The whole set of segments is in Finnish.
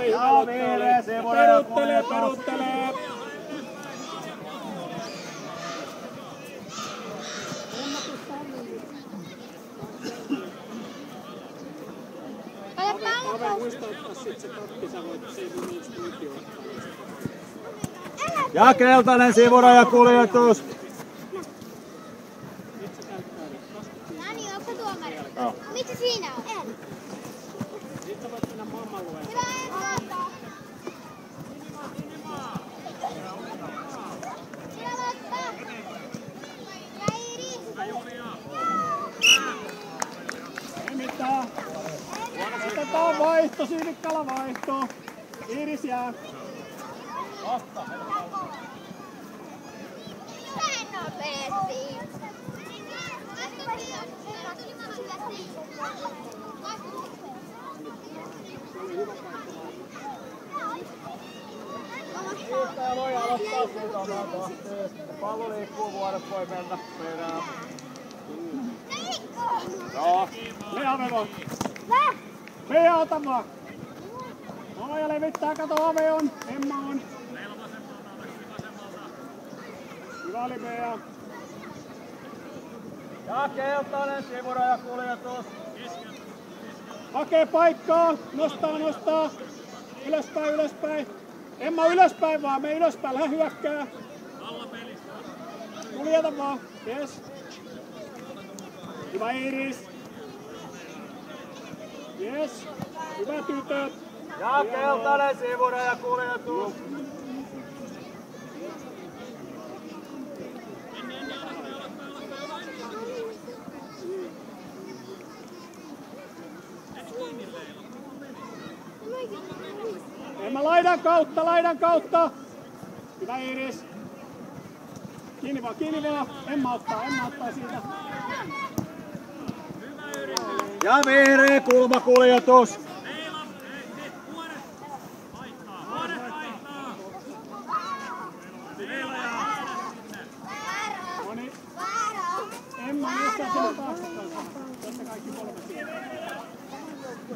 oli, hyvä lotta oli. Peruttelee. Ave muista ottaa sit se takki, sä voit se minusta nyt ottaa. Ja keltainen sivuraja kuljetus. Nani, onko tuomari? Mitä siinä on? En. Sitten voit mennä mammalueen. Hyvä, en ottaa. Hyvä ottaa. Ja Iris. Ei mitään. Otetaan vaihto, Sinikkala vaihto. Iris jää. Vasta. Hyvä nopeasti. Siirtäjä voi aloittaa siitä omaa kohteesta. Pallo liikkuu, vuodet voi mennä perään. Joo. Me Ave voi. Me ota vaan. Oja levittää, kato Ave on. Emma on. Hyvä oli Bea. Ja keltainen sivuraja kuljetus. Hakee paikkaa. Nostaa. Ylöspäin. Emma ylöspäin vaan, me ylöspäin. Lähde hyökkää. Kuljeta vaan. Yes. Hyvä Iris. Yes. Hyvä tytöt. Ja keltainen sivuraja kuljetus. Emma laidan kautta. Hyvä Iris. Kiinni vaan. Emma ottaa siitä. Ja vihreä kulmakuljetus. Noniin. Emma, missä on taakse? Tässä kaikki kolme siellä.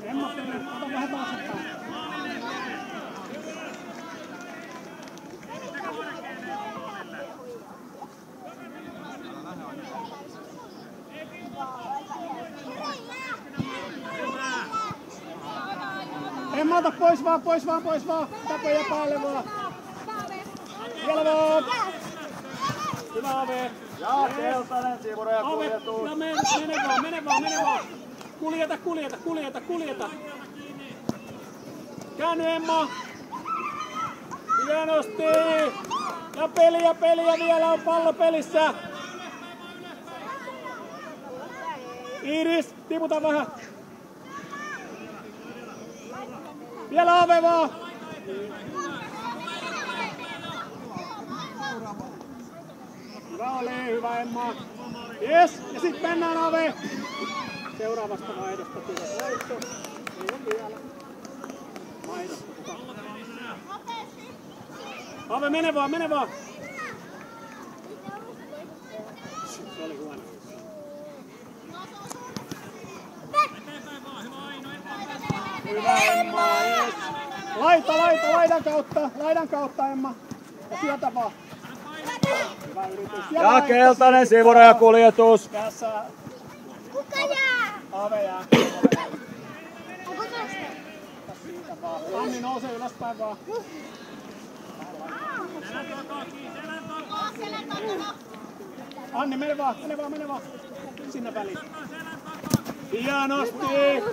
Emma, ota vähän taaksepäin. Emma, ota pois vaan. Tapoja päälle vaan. Vielä vaan. Hyvä Ave. Ja keltainen sivuraja kuljetus. Ave, mene vaan. Kuljeta. Käänny Emma. Hienosti. Ja peliä vielä on pallo pelissä. Iris, tiputa vähän. Vielä Ave vaan. Hyvä Emma. Yes, ja sit mennään Ave. Seuraavasta vaihdosta tulee vaihto. Ei ole vielä. Vaihdosta. Ave, mene vaan. Se oli huono. Hyvä Emma, yes. Laidan kautta Emma. Ja syötä vaan. Hyvä yritys. Ja keltainen sivuraja kuljetus. Tässä Kuka jää? Ave jää. Onko toista? Siitä vaan. Anni nousee ylöspäin vaan. Selän takana. Anni, mene vaan. Sinne väliin. Hienosti.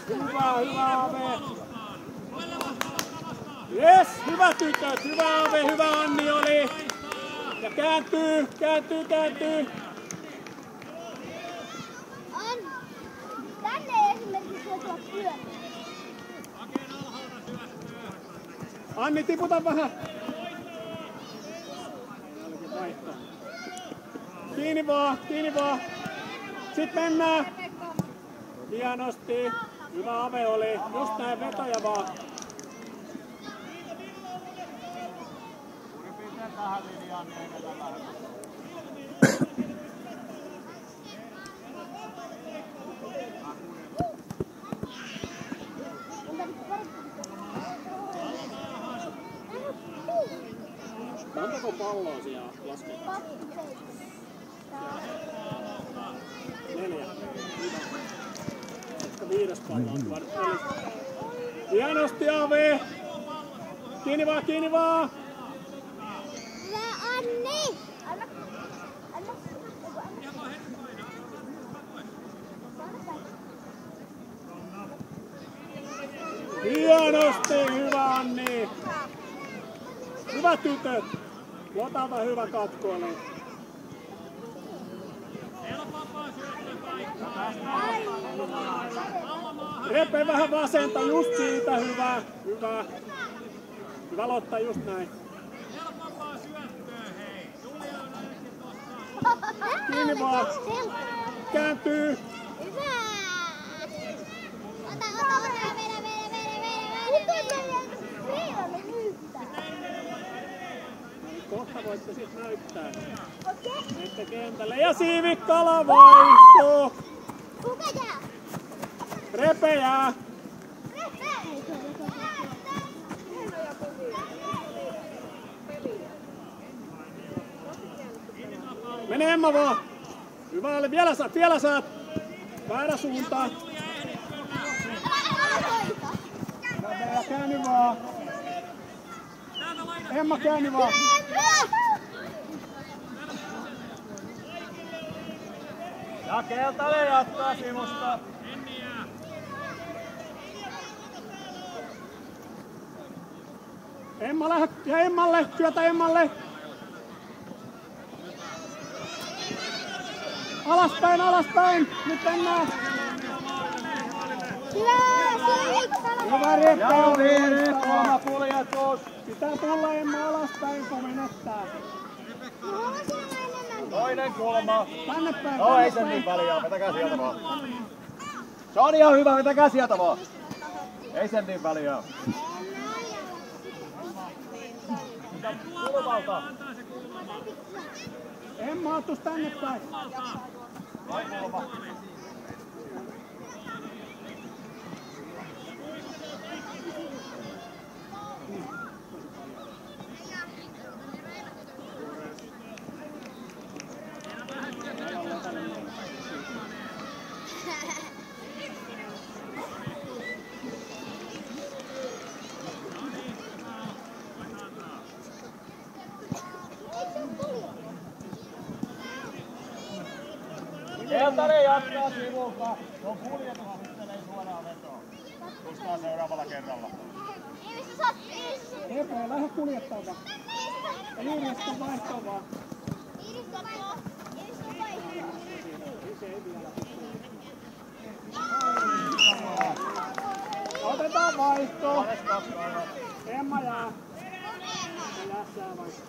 Hyvä Ave. Yes, hyvä tytöt. Hyvä Ave, hyvä Anni oli. Ja kääntyy. On. Tänne esimerkiksi voi tulla pyörä. Anni, tiputa vähän. Kiinni vaan. Sitten mennään. Hienosti. Hyvä Ave oli. Just näin vetoja vaan. Tähän linjaan niin ei vähän. Montako palloa siellä lasketaan? 4. Ehkä 5. pallo on tuonut pelissä. Hienosti Ave! Kiinni vaan, kiinni vaan! Hyvä Anni! Anna. Hienosti, hyvä Anni! Hyvät tytöt! Lotava hyvä katkoille. Repe vähän vasenta, just siitä, hyvä, hyvä. Hyvä Lotta, just näin. Kiinni vaan. Kääntyy. Hyvä! Ota, vedä. Kohta voitte sit näyttää. Okei. Menette kentälle ja Siivikkala vaihto. Kuka jää? Repe jää. Mene Emma vaan. Hyvä oli, vielä saat. Väärä suuntaan. Ja käänny vaan. Emma käänny vaan. Ja Keltanen jatkaa sivusta. Emma ja Emmalle, työtä Emmalle. Alaspäin, nyt mennään. Hyvä Reppe. Ja viimeinen kolma kuljetus. Pitää tulla Emma alaspäin, kun menettää. Toinen kulma. Tänne päin. No ei sen niin väliä, vetäkää sieltä vaan. Se on ihan hyvä, vetäkää sieltä vaan. Ei sen niin väliä. Kulmalta. Emma ottus tänne päin. Vai kulma. Keltanen jatkaa sivulta. Se on kuljetus, sitten ei suoraan vetoa. Tustaa seuraavalla kerralla. Repe, lähde kuljettamaan. Iiris vaihtoon vaan. Otetaan vaihto. Emma jää. Lässää vaihto.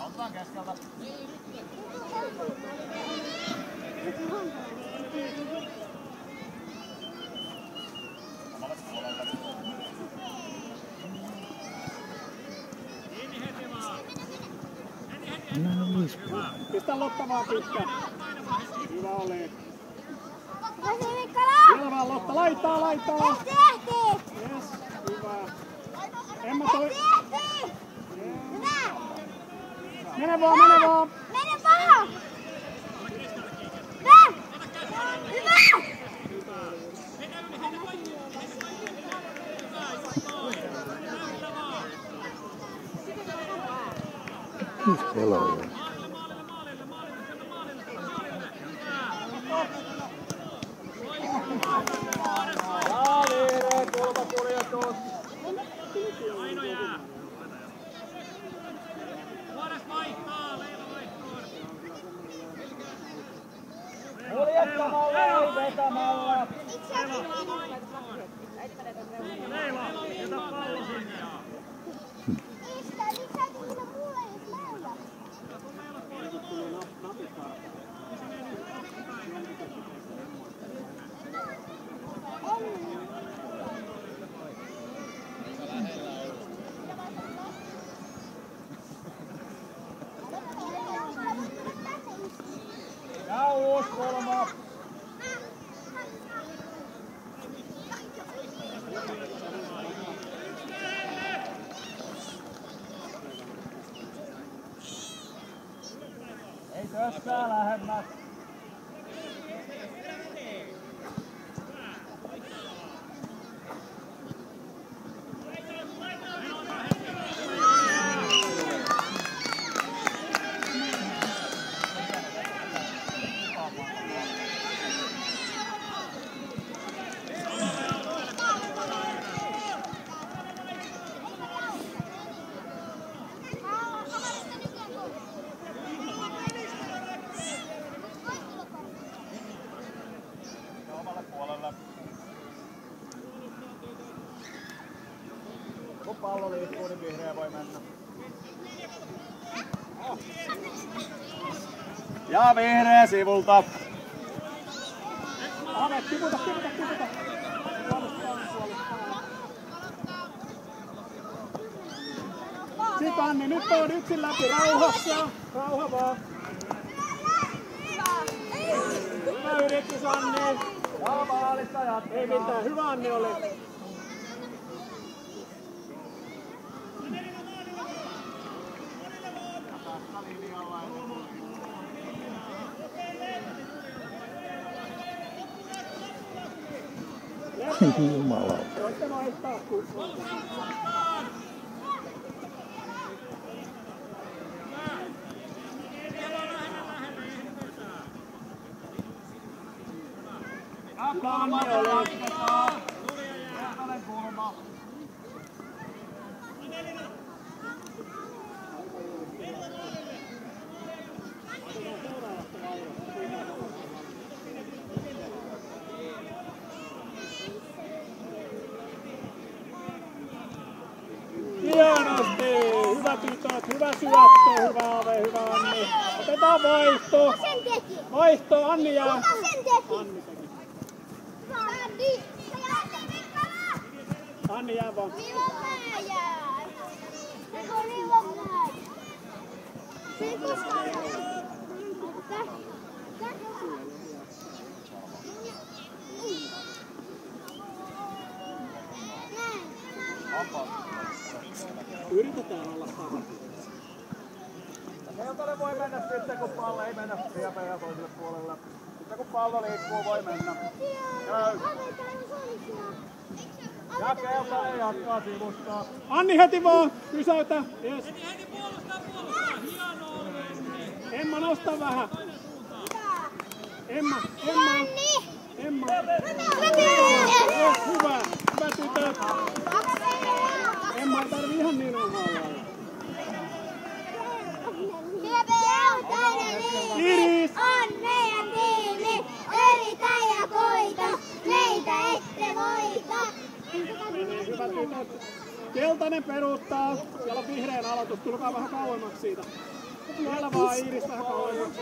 Otetaan keskeltä. Pistä Lotta vaan pitkä. Hyvä oli. Vielä vaan Lotta, laitaa. Yes, hyvä. Emma toi. Mene vaan. Hello. Ja viimeinen kulmakuljetus. Aino jää. Vuodes vaihtaa, Leila vaihtoon. Kuljettamalla, ei vetämällä. Leila, jätä pallo sinne. Ja uusi kulma. lähemmäs. Kun pallo liikkuu, niin vihreä voi mennä. Ja vihreä sivulta. Ave, tiputa. Sitten Anni, nyt on yksin läpi rauhassa. Rauha vaan. Hyvä yritys Anni. Ja maalista jatketaan. Ei mitään, hyvä Anni oli. Jumala. Voitte vaihtaa kun... Kulma jatketaan. Kertanen kulma. Hienosti! Hyvä tytöt, hyvä syöttö, hyvä Ave, hyvä Anni. Otetaan vaihto. Kuka sen teki? Vaihto, Anni jää. Kuka sen teki? Anni teki. Anni! Anni jää vaan. Yritetään olla sama. Keltainen voi mennä sitten, kun pallo ei mennä vielä toiselle puolelle. Sitten kun pallo liikkuu, voi mennä. Käy. Ja keltainen jatkaa sivusta. Anni heti vaan, pysäytä. Yes. Heti puolustaa. Hienoa. Emma, nosta vähän. Emma. Yes, hyvä tytöt. Emma ei tarvii ihan niin alhaalla. Iris! On meidän tiimi, yritä ja koita, meitä ette voita. Hyvä tytöt. Keltainen peruuttaa. Siellä on vihreän aloitus. Tulkaa vähän kauemmaksi siitä. Vielä vaan Iris vähän kauemmaksi.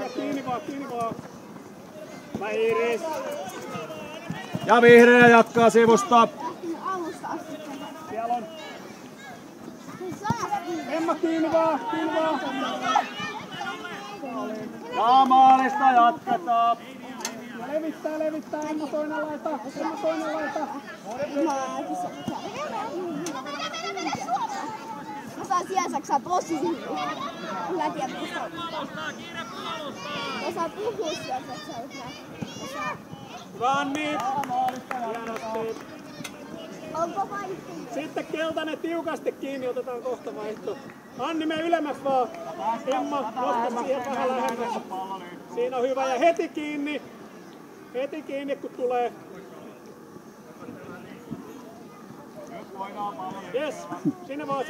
Ja kiinni vaan. Hyvä Iris. Ja vihreä jatkaa sivusta. Siellä on. Emma kiinni vaan. Ja maalista jatketaan. Ja levittää. Emma toinen laita. Mä saan siellä Saksaa possin. Mä tiedän, mistä osaa puhua siellä Saksaa. Hyvä Anni. Hienosti. Onko vaihtunut? Sitten keltainen tiukasti kiinni. Otetaan kohta vaihto. Anni, mene ylemmäs vaan. Emma, nosta siihen vähän lähemmäs. Siinä on hyvä. Ja heti kiinni. Kun tulee. Yes, sinne vaan.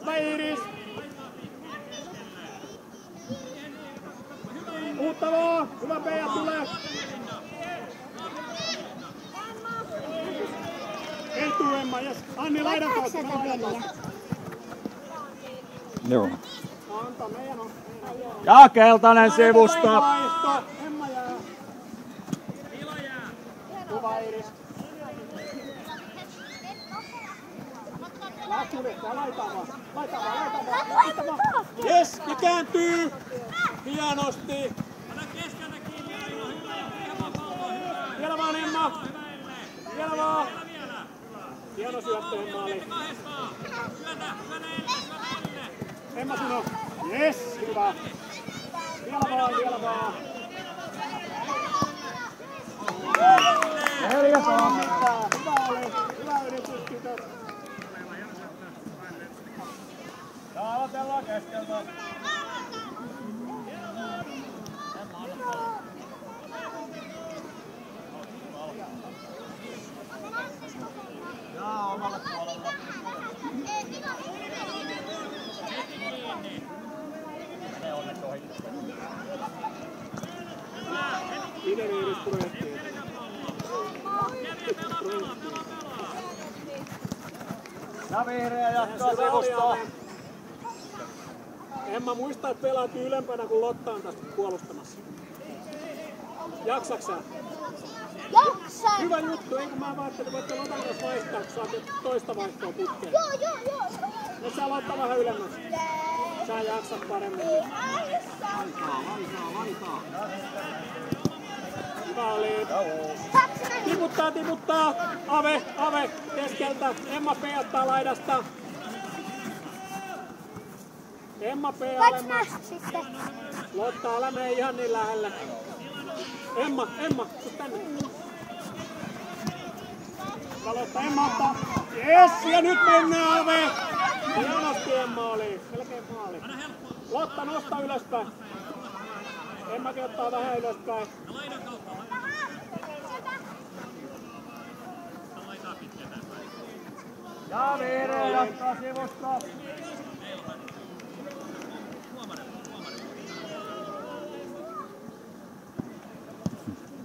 Hyvä Iris. Uutta vaan. Hyvä Peja tulee. Ei tuu Emma, yes. Anni laidan kautta. Joo. Anta, meidän on. Ja keltainen sivusta. Vaihto. Emma jää. Hyvä Iris. Laita vaan. Yes, ja kääntyy. Hienosti. Älä keskeltä kiinni, Aino. Hyvä. Ihan palloa. Hyvä. Vielä vaan Emma. Vielä vaan. Hieno syöttö Emma oli. Kahdestaan. Syötä Elle. Emma sano. Jes, hyvä. Vielä vaan. Neljäs on. Hyvä oli. Hyvä yritys, tytöt. Ja aloitellaan keskeltä. Ja omalle puolelle. Ne onneksi ohittaa. Miten yritysprojekti? Ja vihreä jatkaa sivusta. Emma, muista, että pelaat ylempänä, kun Lotta on tästä puolustamassa. Jaksaks sä? Jaksan! Hyvä juttu, eikö mä vaan, että voitte Lotan kanssa vaihtaa, kun saatte toista vaihtoa putkeen. Joo. Nyt sä Lotta vähän ylemmäs. Sä jaksat paremmin. Laitaa. Hyvä oli. Tiputtaa. Ave keskeltä. Emma P ottaa laidasta. Emma P alemmas. Lotta, älä mene ihan niin lähelle. Emma, tuu tänne. Hyvä Lotta, Emma ottaa. Jes, ja nyt mennään Ave. Hienosti Emma oli. Melkein maali. Lotta, nosta ylöspäin. Emmakin ottaa vähän ylöspäin. Ja vihreä jatkaa sivusta.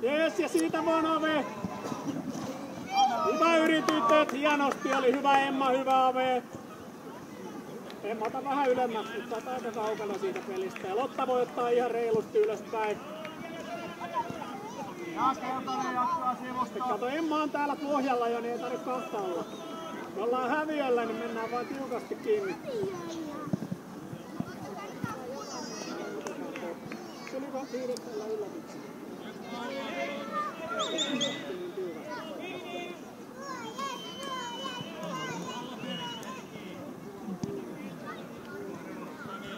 Jes, ja siitä vaan Ave. Hyvä yritys, hienosti oli. Hyvä Emma, hyvä Ave. Emma, ota vähän ylemmäksi, mutta olet aika kaukana siitä pelistä. Ja Lotta voi ottaa ihan reilusti ylöspäin. Ja keltainen jatkaa sivusta. Kato, Emma on täällä pohjalla jo, niin ei tarvitse kahta olla. Me ollaan häviöllä, niin mennään vaan tiukasti kiinni. Se oli vaan siirrettällä yllätyksellä.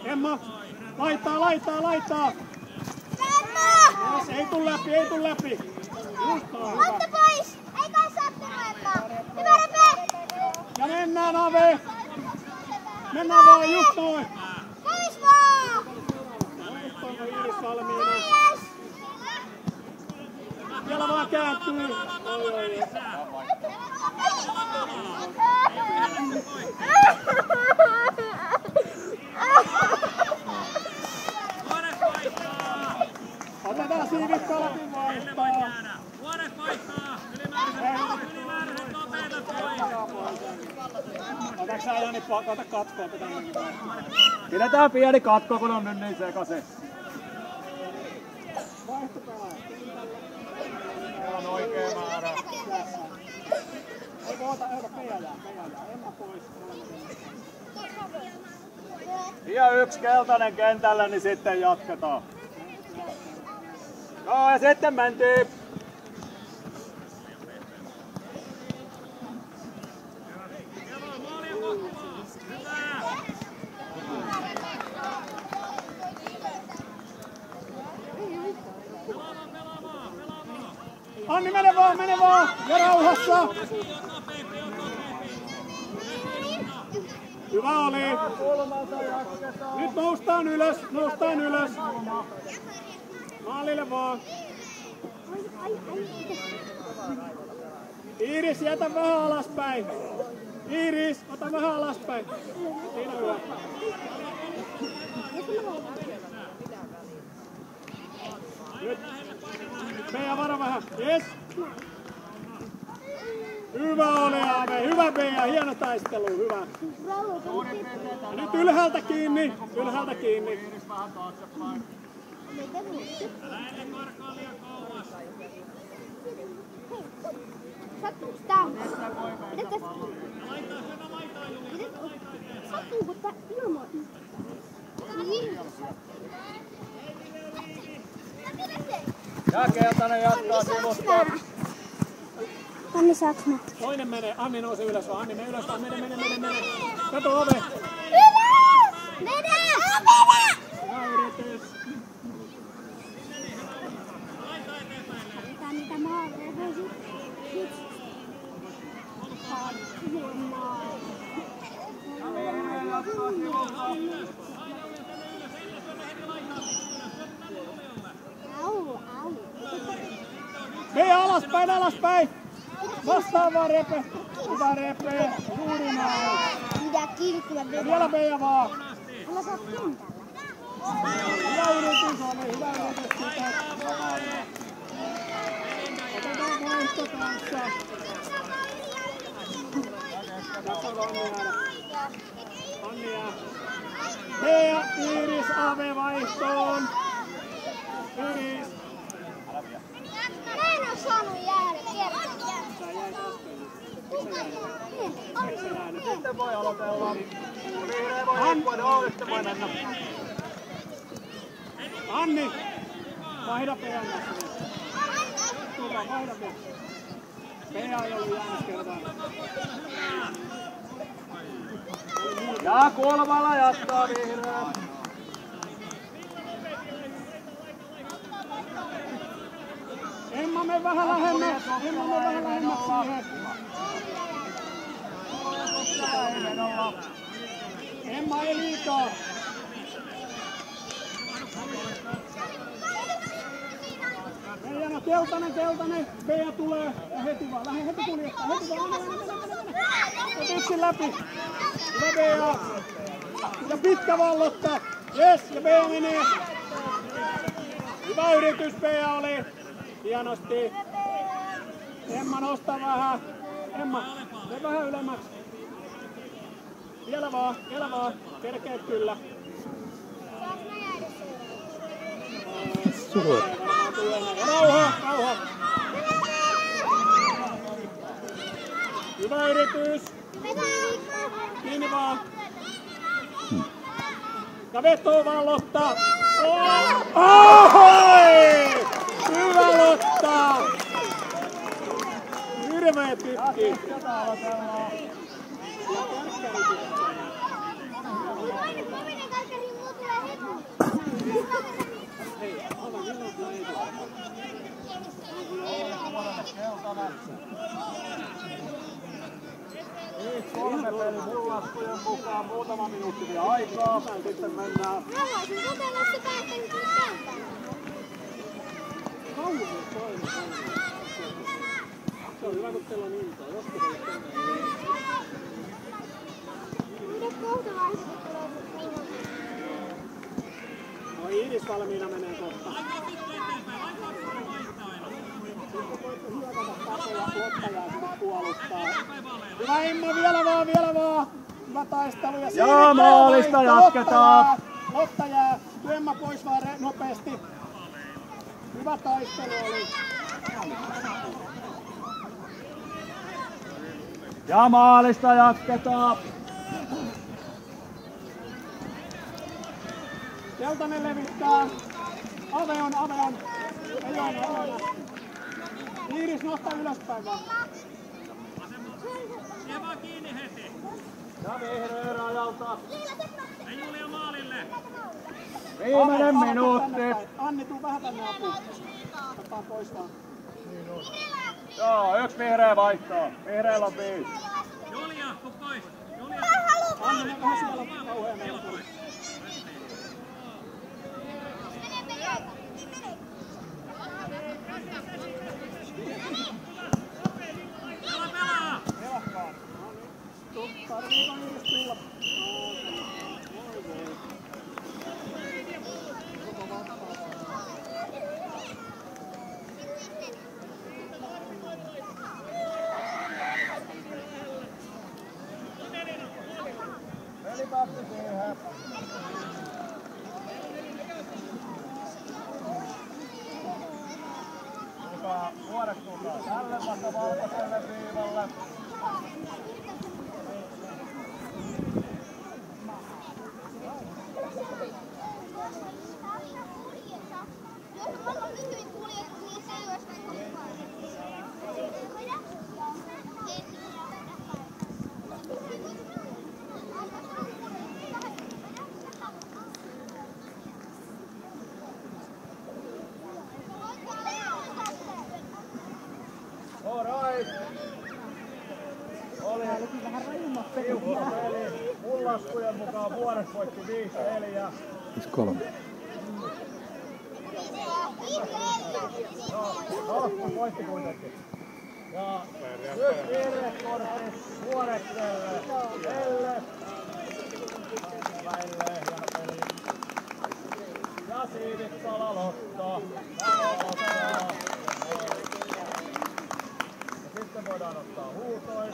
Emma, laittaa! Jos ei tuu läpi. Lotta pois! Ei kai sattunut Emma! Hyvä Repe! Ja mennään Ave! Mennään vaan just noin! Pois vaan! Onko Iiris valmiina? Yes! Vielä vaan kääntyy! Oi. Otetaan siivikkoa läpi vaihtaa! Vuodet vaihtaa! Ylimääräiset nopeita pois! Otatko sä Jani, ota katkoa, pitää mennä. Pidetään pieni katko, kun on nyt niin sekaisin. Vaihtopelaaja. Meillä on oikea määrä. Eikö ota peijää. Emma pois. Ja yksi keltainen kentällä, niin sitten jatketaan. Joo, ja sitten mentiin. Anni, mene vaan! Ja rauhassa! Hyvä oli! Nyt noustaan ylös! Maalille vaan! Iiris, jätä vähän alaspäin! Iiris, ota vähän alaspäin! Siinä hyvä! Nyt! Peija, varo vähän! Yes! Hyvä oli Aave! Hyvä Peija! Hieno taistelu! Hyvä! Ja nyt ylhäältä kiinni! Iiris vähän taaksepäin. Sattuuko tää? Sattuuko tää ilman? Ja keltainen jatkaa sivusta. Anni, saaks mä? Toinen menee. Anni nouse ylös vaan. Anni mene ylös vaan. Mene. Kato Ove. Hyvä! Mene! Hyvä yritys. Mitä niitä maailmaa Hei, alaspäin, alaspäin! Vastaan vaan Repe! Hyvä Repe! Juuri näin! Mitä kirkkuja Ja vielä Beija vaan! Älä saa kentällä. Hyvä yritys oli, hyvä yritys sitä! Otetaan vaihto kanssa! Tässä on Anni jäädä. Anni jää. Beija, Iiris, Ave vaihtoon! Iiris! Mä en oo saanut jäädä. Sä jäit äsken. Ei se jäänyt. Sitten voi aloitella. Vihreä voi liikkua, sitten voi mennä. Anni! Vaihda Beijan kanssa. Tule, vaihda Beija. Beija ei ollut jäänyt kertaan. Ja kolmalla jatkaa vihreä. Emma, me vähän lähemmäksi. Emma, me vähän lähemmäksi siihen. Emma ei liikaa. Beijana, keltainen, keltainen. Beija tulee. Ja heti vaan. Lähde heti kuljettaa. Heti vaan. Mene. Yksin läpi. Hyvä Beija. Ja pitkä vallottaa. Jes, ja Beija menee. Hyvä yritys Beija oli. Hienosti. Emma nosta vähän. Emma, me vähän ylemmäksi. Vielä vaan, vielä vaan. Kerkeet kyllä. Sulla. Rauha, rauha. Hyvä yritys. Kiinni vaan. Ja vetoo vaan Lotta. Ohoi! Hyvä Lotta! Hirveä pitki. Kolme peli mun laskujen mukaan, muutama minuutti vielä aikaa, sitten mennään. Haluaisin kokeilla sitä, että nyt on kentällä. Se on hyvä, kun teillä on intoa. Joskus on kentällä. Mitäs kohta vaiheessa tulee minuutti? No Iiris valmiina menee kohta. Lotta jää sinne puolustaa. Hyvä Emma, vielä vaan, vielä vaan. Hyvä taistelu. Ja maalista jatketaan. Lotta jää. Emma pois vaan nopeasti. Hyvä taistelu oli. Ja maalista jatketaan. Keltainen levittää. Ave on. Ei ole. Iiris nosta ylöspäin vaan. Vie vaan kiinni heti. Ja vihreä rajalta. Ja Julia maalille. Viimeinen Ave, minuutti. tänne päin. Anni, tuu vähän tänne apuun. Ottaa pois vaan. Joo, yksi vihreä vaihtaa. Vihreällä on 5. Julia, tuu pois. Julia. Anni, vähän siellä kauhean melkoinen. Pelaa. Pelakkaan. Tarviiko Iiris tulla? Pelikappi siihen. Nuoret tullaan tälle vasta valkoiselle viivalle. Ilves voitti 5-4. 5-3. No, voitti kuitenkin. Ja nyt virhekortti Vuorekselle. Elle. Väille, hieno peli. Ja Siivitsala Lotto. Ja sitten voidaan ottaa huutoja.